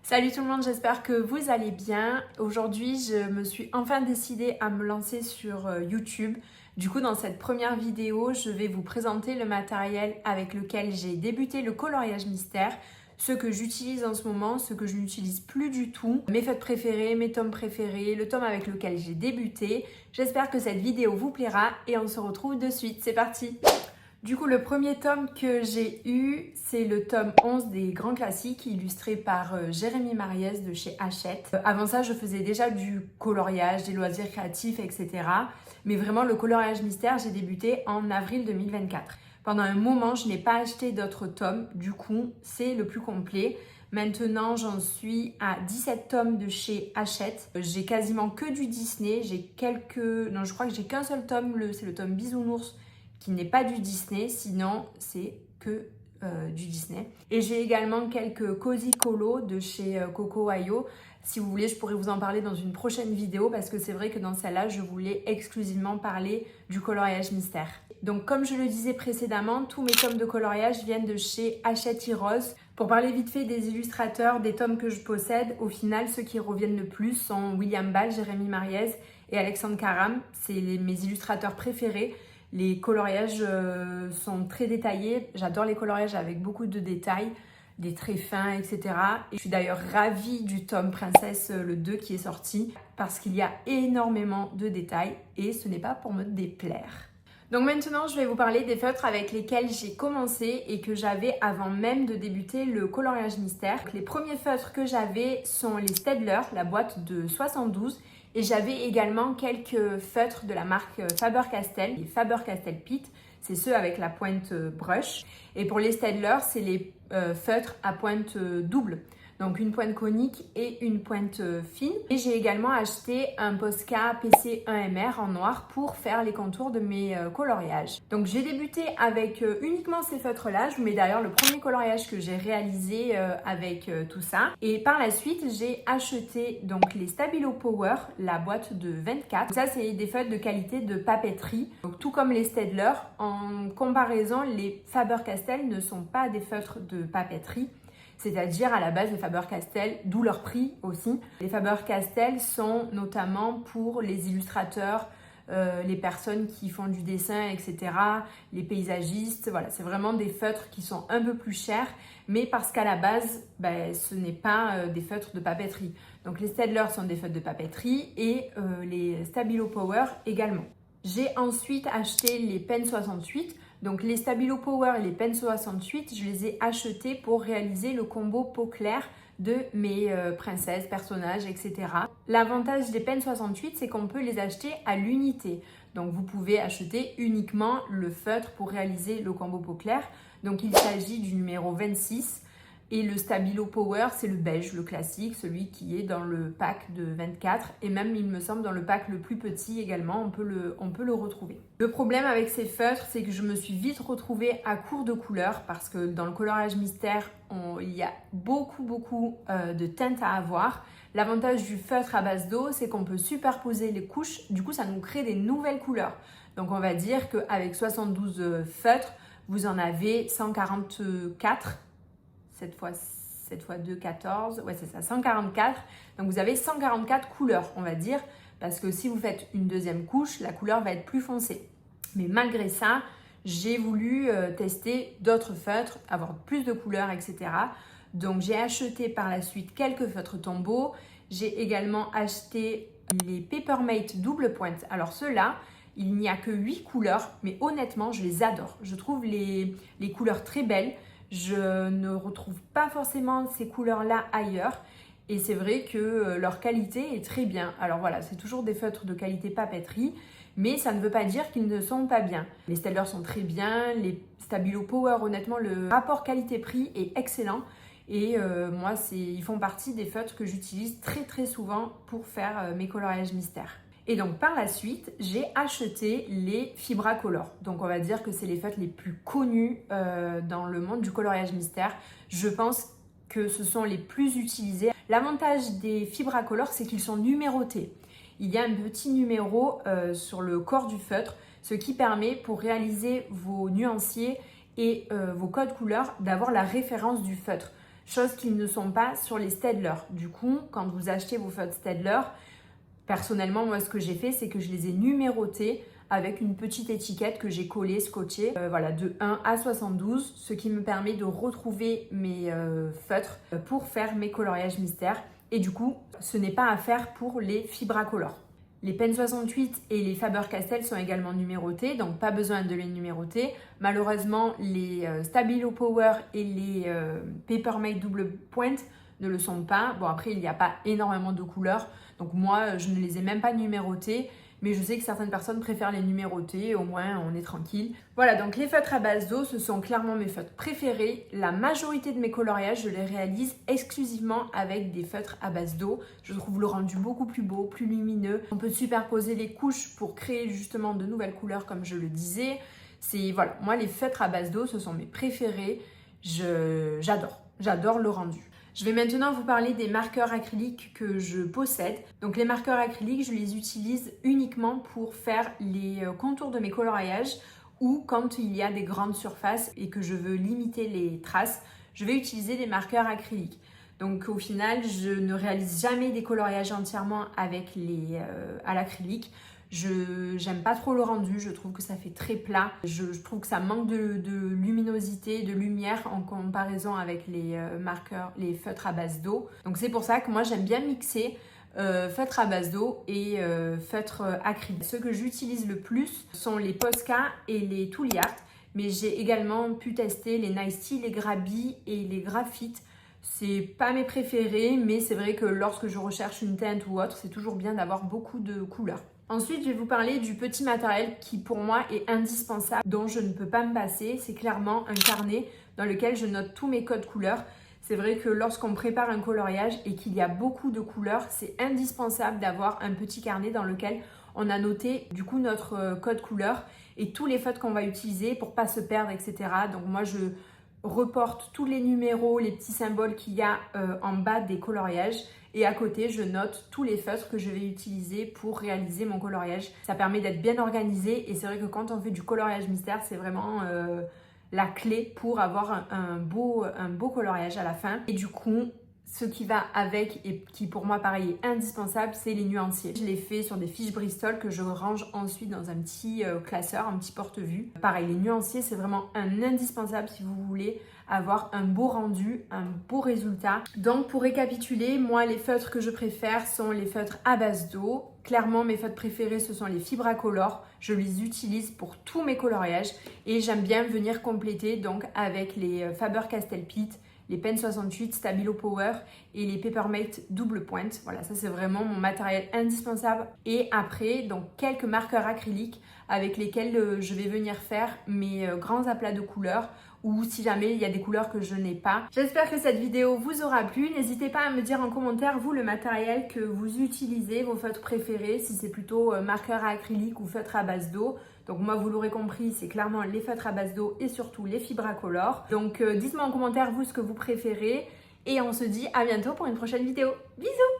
Salut tout le monde, j'espère que vous allez bien. Aujourd'hui, je me suis enfin décidée à me lancer sur YouTube. Du coup, dans cette première vidéo, je vais vous présenter le matériel avec lequel j'ai débuté le coloriage mystère, ce que j'utilise en ce moment, ce que je n'utilise plus du tout, mes feutres préférés, mes tomes préférés, le tome avec lequel j'ai débuté. J'espère que cette vidéo vous plaira et on se retrouve de suite. C'est parti! Du coup, le premier tome que j'ai eu, c'est le tome 11 des grands classiques, illustré par Jérémy Mariès de chez Hachette. Avant ça, je faisais déjà du coloriage, des loisirs créatifs, etc. Mais vraiment, le coloriage mystère, j'ai débuté en avril 2024. Pendant un moment, je n'ai pas acheté d'autres tomes, du coup, c'est le plus complet. Maintenant, j'en suis à 17 tomes de chez Hachette. J'ai quasiment que du Disney. Non, je crois que j'ai qu'un seul tome, c'est le tome Bisounours, qui n'est pas du Disney, sinon c'est que du Disney. Et j'ai également quelques Cozy Colo de chez Coco Ayo. Si vous voulez, je pourrais vous en parler dans une prochaine vidéo parce que c'est vrai que dans celle-là, je voulais exclusivement parler du coloriage mystère. Donc comme je le disais précédemment, tous mes tomes de coloriage viennent de chez Hachette Heroes. Pour parler vite fait des illustrateurs, des tomes que je possède, au final, ceux qui reviennent le plus sont William Ball, Jérémy Mariès et Alexandre Karam. C'est mes illustrateurs préférés. Les coloriages sont très détaillés. J'adore les coloriages avec beaucoup de détails, des traits fins, etc. Et je suis d'ailleurs ravie du tome Princesse, le 2 qui est sorti, parce qu'il y a énormément de détails et ce n'est pas pour me déplaire. Donc maintenant, je vais vous parler des feutres avec lesquels j'ai commencé et que j'avais avant même de débuter le coloriage mystère. Donc, les premiers feutres que j'avais sont les Staedtler, la boîte de 72. Et j'avais également quelques feutres de la marque Faber-Castell, les Faber-Castell Pitt, c'est ceux avec la pointe brush. Et pour les Staedtler, c'est les feutres à pointe double, donc une pointe conique et une pointe fine. Et j'ai également acheté un Posca PC1MR en noir pour faire les contours de mes coloriages. Donc j'ai débuté avec uniquement ces feutres-là. Je vous mets d'ailleurs le premier coloriage que j'ai réalisé avec tout ça. Et par la suite, j'ai acheté donc les Stabilo Power, la boîte de 24. Donc ça, c'est des feutres de qualité de papeterie. Donc tout comme les Staedtler, en comparaison, les Faber-Castell ne sont pas des feutres de papeterie. C'est-à-dire à la base les Faber-Castell, d'où leur prix aussi. Les Faber-Castell sont notamment pour les illustrateurs, les personnes qui font du dessin, etc., les paysagistes. Voilà, c'est vraiment des feutres qui sont un peu plus chers, mais parce qu'à la base, ce n'est pas des feutres de papeterie. Donc les Staedtler sont des feutres de papeterie et les Stabilo Power également. J'ai ensuite acheté les Pen 68. Donc les Stabilo Power et les Pen 68, je les ai achetés pour réaliser le combo peau claire de mes princesses, personnages, etc. L'avantage des Pen 68, c'est qu'on peut les acheter à l'unité. Donc vous pouvez acheter uniquement le feutre pour réaliser le combo peau claire. Donc il s'agit du numéro 26. Et le Stabilo Power, c'est le beige, le classique, celui qui est dans le pack de 24. Et même, il me semble, dans le pack le plus petit également, on peut le retrouver. Le problème avec ces feutres, c'est que je me suis vite retrouvée à court de couleurs parce que dans le coloriage mystère, il y a beaucoup de teintes à avoir. L'avantage du feutre à base d'eau, c'est qu'on peut superposer les couches. Du coup, ça nous crée des nouvelles couleurs. Donc, on va dire qu'avec 72 feutres, vous en avez 144. 7 fois 2, 14. Ouais, c'est ça, 144. Donc, vous avez 144 couleurs, on va dire, parce que si vous faites une deuxième couche, la couleur va être plus foncée. Mais malgré ça, j'ai voulu tester d'autres feutres, avoir plus de couleurs, etc. Donc, j'ai acheté par la suite quelques feutres tombeaux. J'ai également acheté les Papermate double pointe. Alors, ceux-là, il n'y a que 8 couleurs, mais honnêtement, je les adore. Je trouve les couleurs très belles. Je ne retrouve pas forcément ces couleurs-là ailleurs et c'est vrai que leur qualité est très bien. Alors voilà, c'est toujours des feutres de qualité papeterie, mais ça ne veut pas dire qu'ils ne sont pas bien. Les Staedtler sont très bien, les Stabilo Power, honnêtement, le rapport qualité-prix est excellent et moi, ils font partie des feutres que j'utilise très souvent pour faire mes coloriages mystères. Et donc par la suite, j'ai acheté les Fibra Color. Donc on va dire que c'est les feutres les plus connus dans le monde du coloriage mystère. Je pense que ce sont les plus utilisés. L'avantage des Fibra Color, c'est qu'ils sont numérotés. Il y a un petit numéro sur le corps du feutre, ce qui permet pour réaliser vos nuanciers et vos codes couleurs d'avoir la référence du feutre. chose qu'ils ne sont pas sur les Staedtler. Du coup, quand vous achetez vos feutres Staedtler, personnellement, moi, ce que j'ai fait, c'est que je les ai numérotés avec une petite étiquette que j'ai collée, scotchée, voilà, de 1 à 72, ce qui me permet de retrouver mes feutres pour faire mes coloriages mystères. Et du coup, ce n'est pas à faire pour les Fibracolor. Les Pen 68 et les Faber-Castell sont également numérotés, donc pas besoin de les numéroter. Malheureusement, les Stabilo Power et les Papermate double point ne le sont pas. Bon, après, il n'y a pas énormément de couleurs, donc moi, je ne les ai même pas numérotés. Mais je sais que certaines personnes préfèrent les numéroter, au moins on est tranquille. Voilà, donc les feutres à base d'eau, ce sont clairement mes feutres préférés. La majorité de mes coloriages, je les réalise exclusivement avec des feutres à base d'eau. Je trouve le rendu beaucoup plus beau, plus lumineux. On peut superposer les couches pour créer justement de nouvelles couleurs, comme je le disais. Voilà, moi les feutres à base d'eau, ce sont mes préférés. J'adore le rendu. Je vais maintenant vous parler des marqueurs acryliques que je possède. Donc les marqueurs acryliques, je les utilise uniquement pour faire les contours de mes coloriages ou quand il y a des grandes surfaces et que je veux limiter les traces, je vais utiliser des marqueurs acryliques. Donc au final, je ne réalise jamais des coloriages entièrement avec à l'acrylique. J'aime pas trop le rendu, je trouve que ça fait très plat. Je trouve que ça manque de luminosité, de lumière en comparaison avec les les feutres à base d'eau. Donc c'est pour ça que moi j'aime bien mixer feutres à base d'eau et feutres acryliques. Ceux que j'utilise le plus sont les Posca et les Tooly Art, mais j'ai également pu tester les Nice Tea, les Grabi et les Graphite. C'est pas mes préférés, mais c'est vrai que lorsque je recherche une teinte ou autre, c'est toujours bien d'avoir beaucoup de couleurs. Ensuite, je vais vous parler du petit matériel qui pour moi est indispensable, dont je ne peux pas me passer. C'est clairement un carnet dans lequel je note tous mes codes couleurs. C'est vrai que lorsqu'on prépare un coloriage et qu'il y a beaucoup de couleurs, c'est indispensable d'avoir un petit carnet dans lequel on a noté du coup notre code couleur et tous les feutres qu'on va utiliser pour pas se perdre, etc. Donc moi, je reporte tous les numéros, les petits symboles qu'il y a en bas des coloriages. Et à côté, je note tous les feutres que je vais utiliser pour réaliser mon coloriage. Ça permet d'être bien organisé et c'est vrai que quand on fait du coloriage mystère, c'est vraiment la clé pour avoir un beau coloriage à la fin. Et du coup, ce qui va avec et qui pour moi pareil est indispensable, c'est les nuanciers. Je les fais sur des fiches Bristol que je range ensuite dans un petit classeur, un petit porte-vue. Pareil, les nuanciers, c'est vraiment un indispensable si vous voulez avoir un beau rendu, un beau résultat. Donc pour récapituler, moi les feutres que je préfère sont les feutres à base d'eau. Clairement mes feutres préférés ce sont les Fibracolor. Je les utilise pour tous mes coloriages et j'aime bien venir compléter donc avec les Faber-Castell Pitt, les Pen 68, Stabilo Power et les Papermate double point. Voilà, ça c'est vraiment mon matériel indispensable. Et après, donc quelques marqueurs acryliques avec lesquels je vais venir faire mes grands aplats de couleurs ou si jamais il y a des couleurs que je n'ai pas. J'espère que cette vidéo vous aura plu. N'hésitez pas à me dire en commentaire, vous, le matériel que vous utilisez, vos feutres préférés, si c'est plutôt marqueur à acrylique ou feutre à base d'eau. Donc moi, vous l'aurez compris, c'est clairement les feutres à base d'eau et surtout les Fibracolor. Donc dites-moi en commentaire, vous, ce que vous préférez. Et on se dit à bientôt pour une prochaine vidéo. Bisous!